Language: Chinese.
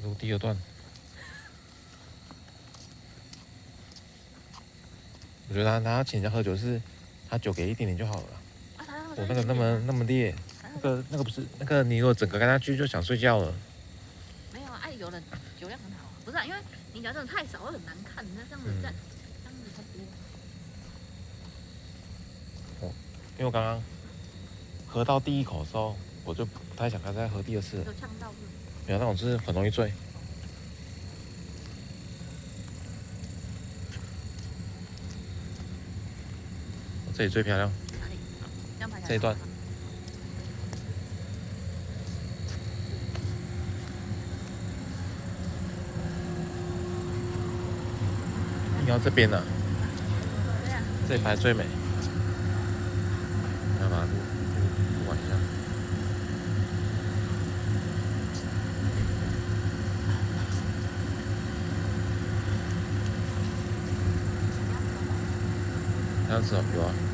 录第二段。我觉得他请人家喝酒是，他酒给一点点就好了。我那个那么烈，那个不是那个，你如果整个跟他去就想睡觉了。没有啊，有的酒量很好，不是啊，因为你讲真的太少会很难看，那这样子太多。哦，因为我刚刚喝到第一口的时候，我就不太想再喝第二次了。有呛到是？没有，那种是很容易醉。这里最漂亮。哪里？这一段。你要这边呢？这一排最美。要把它录完一下。这样子哦，有啊。